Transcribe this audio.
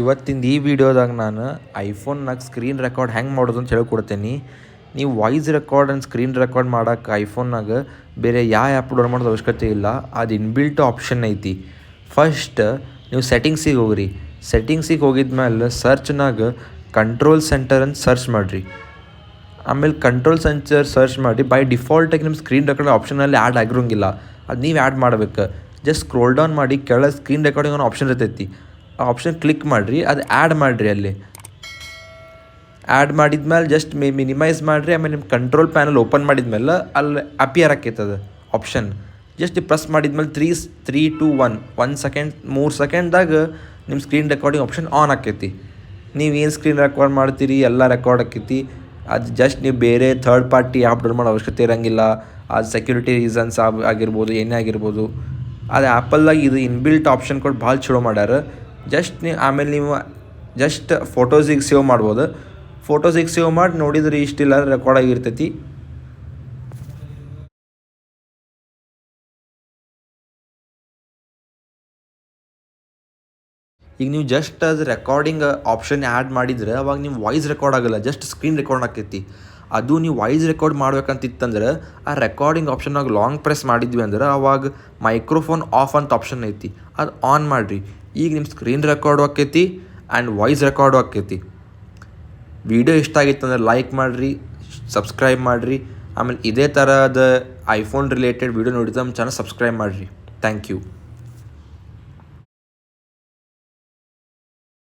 ಇವತ್ತಿಂದ ಈ ವಿಡಿಯೋದಾಗ ನಾನು ಐಫೋನ್ನಾಗ ಸ್ಕ್ರೀನ್ ರೆಕಾರ್ಡ್ ಹೆಂಗೆ ಮಾಡೋದು ಅಂತ ಹೇಳ್ಕೊಡ್ತೇನೆ. ನೀವು voice record and screen record ಮಾಡೋಕೆ ಐಫೋನ್ನಾಗ ಬೇರೆ ಯಾವ ಆ್ಯಪ್ ಡೌನ್ಲೋಡ್ ಮಾಡೋದು ಅವಶ್ಯಕತೆ ಇಲ್ಲ. ಅದು ಇನ್ಬಿಲ್ಟ್ ಆಪ್ಷನ್ ಐತಿ. ಫಸ್ಟ್ ನೀವು ಸೆಟ್ಟಿಂಗ್ಸಿಗೆ ಹೋಗ್ರಿ. ಸೆಟ್ಟಿಂಗ್ಸಿಗೆ ಹೋಗಿದ್ಮೇಲೆ ಸರ್ಚ್ನಾಗ ಕಂಟ್ರೋಲ್ ಸೆಂಟರ್ ಅಂತ ಸರ್ಚ್ ಮಾಡಿರಿ. ಆಮೇಲೆ ಕಂಟ್ರೋಲ್ ಸೆಂಟರ್ ಸರ್ಚ್ ಮಾಡಿ ಬೈ ಡಿಫಾಲ್ಟಾಗಿ ನಿಮ್ಮ ಸ್ಕ್ರೀನ್ ರೆಕಾರ್ಡ್ ಆಪ್ಷನಲ್ಲಿ ಆ್ಯಡ್ ಆಗಿರೋಂಗಿಲ್ಲ. ಅದು ನೀವು ಆ್ಯಡ್ ಮಾಡ್ಬೇಕು. ಜಸ್ಟ್ ಸ್ಕ್ರೋಲ್ ಡೌನ್ ಮಾಡಿ ಕೆಳಗೆ ಸ್ಕ್ರೀನ್ ರೆಕಾರ್ಡಿಂಗ್ ಅನ್ನೋ ಆಪ್ಷನ್ ಇರ್ತೈತಿ. ಆ ಆಪ್ಷನ್ ಕ್ಲಿಕ್ ಮಾಡಿರಿ, ಅದು ಆ್ಯಡ್ ಮಾಡಿರಿ. ಅಲ್ಲಿ ಆ್ಯಡ್ ಮಾಡಿದ್ಮೇಲೆ ಜಸ್ಟ್ ಮಿನಿಮೈಸ್ ಮಾಡಿರಿ. ಆಮೇಲೆ ನಿಮ್ಮ ಕಂಟ್ರೋಲ್ ಪ್ಯಾನಲ್ ಓಪನ್ ಮಾಡಿದ್ಮೇಲೆ ಅಲ್ಲಿ ಅಪಿಯರ್ ಆಕೈತದ ಆಪ್ಷನ್. ಜಸ್ಟ್ ಪ್ರೆಸ್ ಮಾಡಿದ್ಮೇಲೆ 3 2 1 ಸೆಕೆಂಡ್ 3 ಸೆಕೆಂಡ್ದಾಗ ನಿಮ್ಮ ಸ್ಕ್ರೀನ್ ರೆಕಾರ್ಡಿಂಗ್ ಆಪ್ಷನ್ ಆನ್ ಆಕೈತಿ. ನೀವು ಏನು ಸ್ಕ್ರೀನ್ ರೆಕಾರ್ಡ್ ಮಾಡ್ತೀರಿ ಎಲ್ಲ ರೆಕಾರ್ಡ್ ಆಕೈತಿ. ಅದು ಜಸ್ಟ್ ನೀವು ಬೇರೆ ಥರ್ಡ್ ಪಾರ್ಟಿ ಆ್ಯಪ್ ಡೌನ್ಲೋಡ್ ಮಾಡೋ ಅವಶ್ಯಕತೆ ಇರೋಂಗಿಲ್ಲ. ಅದು ಸೆಕ್ಯೂರಿಟಿ ರೀಸನ್ಸ್ ಆಗಿರ್ಬೋದು, ಏನೇ ಆಗಿರ್ಬೋದು. ಅದು ಆ್ಯಪಲ್ದಾಗ ಇದು ಇನ್ಬಿಲ್ಟ್ ಆಪ್ಷನ್ ಕೊಟ್ಟು ಭಾಳ ಚಲೋ ಮಾಡ್ಯಾರ. ಜಸ್ಟ್ ಆಮೇಲೆ ನೀವು ಜಸ್ಟ್ ಫೋಟೋಸಿಗೆ ಸೇವ್ ಮಾಡ್ಬೋದು. ಫೋಟೋಸಿಗೆ ಸೇವ್ ಮಾಡಿ ನೋಡಿದ್ರೆ ಇಷ್ಟಿಲ್ಲ ರೆಕಾರ್ಡ್ ಆಗಿರ್ತೈತಿ. ಈಗ ನೀವು ಜಸ್ಟ್ ಅದು ರೆಕಾರ್ಡಿಂಗ್ ಆಪ್ಷನ್ ಆ್ಯಡ್ ಮಾಡಿದ್ರೆ ಅವಾಗ ನೀವು ವಾಯ್ಸ್ ರೆಕಾರ್ಡ್ ಆಗೋಲ್ಲ, ಜಸ್ಟ್ ಸ್ಕ್ರೀನ್ ರೆಕಾರ್ಡ್ ಆಕೈತಿ. ಅದು ನೀವು ವಾಯ್ಸ್ ರೆಕಾರ್ಡ್ ಮಾಡ್ಬೇಕಂತಿತ್ತಂದ್ರೆ ಆ ರೆಕಾರ್ಡಿಂಗ್ ಆಪ್ಷನ್ನಾಗ ಲಾಂಗ್ ಪ್ರೆಸ್ ಮಾಡಿದ್ವಿ ಅಂದ್ರೆ ಅವಾಗ ಮೈಕ್ರೋಫೋನ್ ಆಫ್ ಅಂತ ಆಪ್ಷನ್ ಐತಿ, ಅದು ಆನ್ ಮಾಡಿರಿ. ಈಗ ನಿಮ್ಮ ಸ್ಕ್ರೀನ್ ರೆಕಾರ್ಡು ಆಕೈತಿ ಆ್ಯಂಡ್ ವಾಯ್ಸ್ ರೆಕಾರ್ಡು ಆಕೈತಿ. ವಿಡಿಯೋ ಇಷ್ಟ ಆಗಿತ್ತು ಅಂದ್ರೆ ಲೈಕ್ ಮಾಡಿರಿ, ಸಬ್ಸ್ಕ್ರೈಬ್ ಮಾಡಿರಿ. ಆಮೇಲೆ ಇದೇ ಥರದ ಐಫೋನ್ ರಿಲೇಟೆಡ್ ವಿಡಿಯೋ ನೋಡಿದ್ರೆ ನಮ್ಮ ಚಾನಲ್ ಸಬ್ಸ್ಕ್ರೈಬ್ ಮಾಡಿರಿ. Thank you.